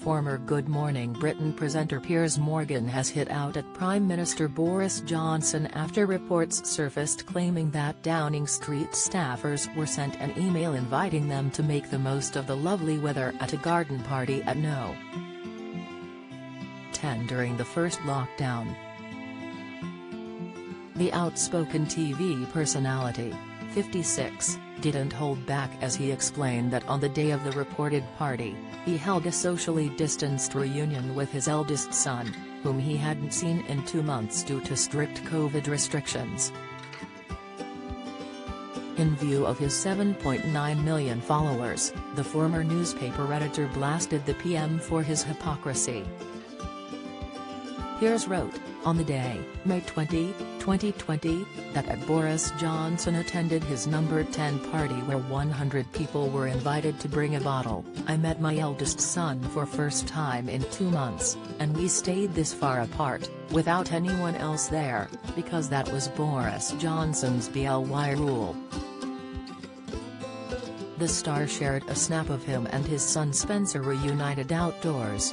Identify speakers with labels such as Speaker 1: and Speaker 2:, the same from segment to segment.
Speaker 1: Former Good Morning Britain presenter Piers Morgan has hit out at Prime Minister Boris Johnson after reports surfaced claiming that Downing Street staffers were sent an email inviting them to make the most of the lovely weather at a garden party at No. 10 during the first lockdown. The outspoken TV personality, 56, didn't hold back as he explained that on the day of the reported party, he held a socially distanced reunion with his eldest son, whom he hadn't seen in 2 months due to strict COVID restrictions. In view of his 7.9 million followers, the former newspaper editor blasted the PM for his hypocrisy. Piers wrote, on the day, May 20, 2020, that at Boris Johnson attended his number 10 party where 100 people were invited to bring a bottle. I met my eldest son for first time in 2 months, and we stayed this far apart, without anyone else there, because that was Boris Johnson's BYOB rule. The star shared a snap of him and his son Spencer reunited outdoors.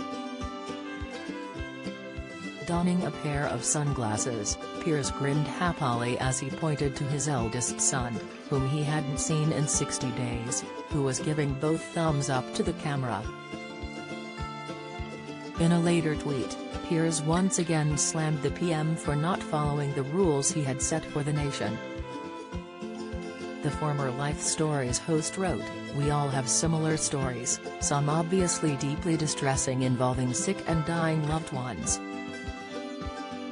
Speaker 1: Donning a pair of sunglasses, Piers grinned happily as he pointed to his eldest son, whom he hadn't seen in 60 days, who was giving both thumbs up to the camera. In a later tweet, Piers once again slammed the PM for not following the rules he had set for the nation. The former Life Stories host wrote, "We all have similar stories, some obviously deeply distressing involving sick and dying loved ones.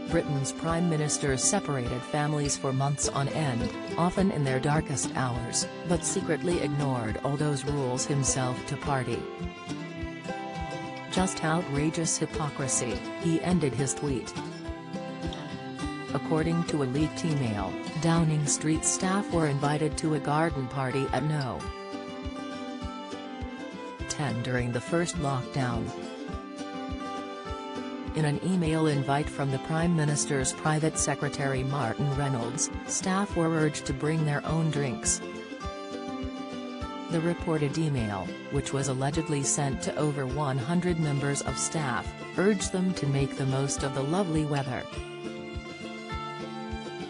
Speaker 1: Britain's Prime Minister separated families for months on end, often in their darkest hours, but secretly ignored all those rules himself to party. Just outrageous hypocrisy," he ended his tweet. According to a leaked email, Downing Street staff were invited to a garden party at No. 10 during the first lockdown. In an email invite from the Prime Minister's private secretary Martin Reynolds, staff were urged to bring their own drinks. The reported email, which was allegedly sent to over 100 members of staff, urged them to make the most of the lovely weather.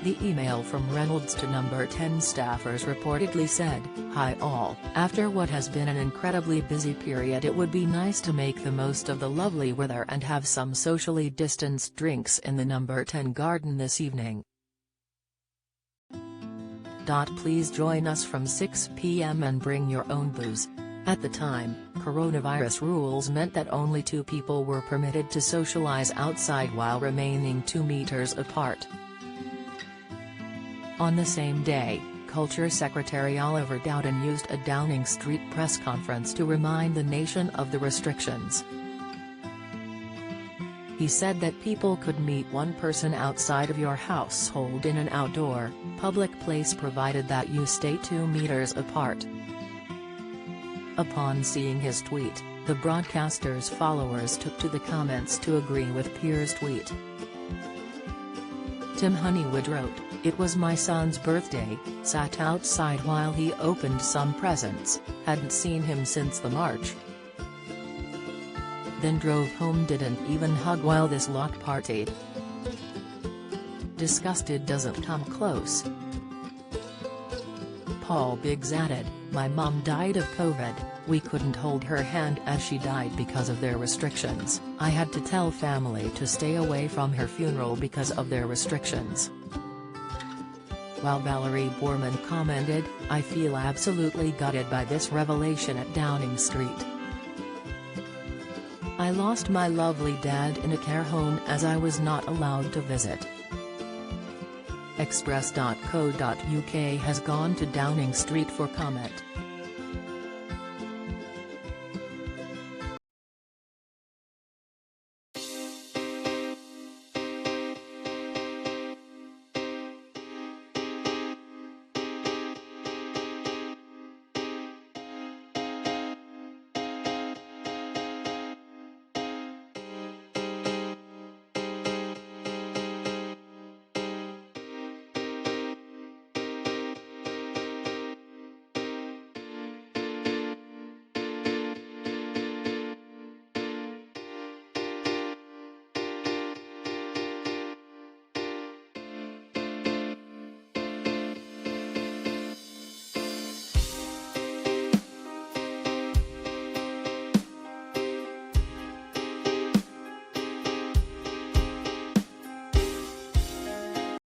Speaker 1: The email from Reynolds to number 10 staffers reportedly said, "Hi all, after what has been an incredibly busy period, it would be nice to make the most of the lovely weather and have some socially distanced drinks in the number 10 garden this evening. Please join us from 6 p.m. and bring your own booze." At the time, coronavirus rules meant that only 2 people were permitted to socialize outside while remaining 2 meters apart. On the same day, Culture Secretary Oliver Dowden used a Downing Street press conference to remind the nation of the restrictions. He said that people could meet one person outside of your household in an outdoor, public place provided that you stay 2 meters apart. Upon seeing his tweet, the broadcaster's followers took to the comments to agree with Piers' tweet. Tim Honeywood wrote, "It was my son's birthday, sat outside while he opened some presents, hadn't seen him since the March. Then drove home, didn't even hug while this lot partied. Disgusted doesn't come close." Paul Biggs added, "My mum died of COVID, we couldn't hold her hand as she died because of their restrictions. I had to tell family to stay away from her funeral because of their restrictions." While Valerie Borman commented, "I feel absolutely gutted by this revelation at Downing Street. I lost my lovely dad in a care home as I was not allowed to visit." Express.co.uk has gone to Downing Street for comment.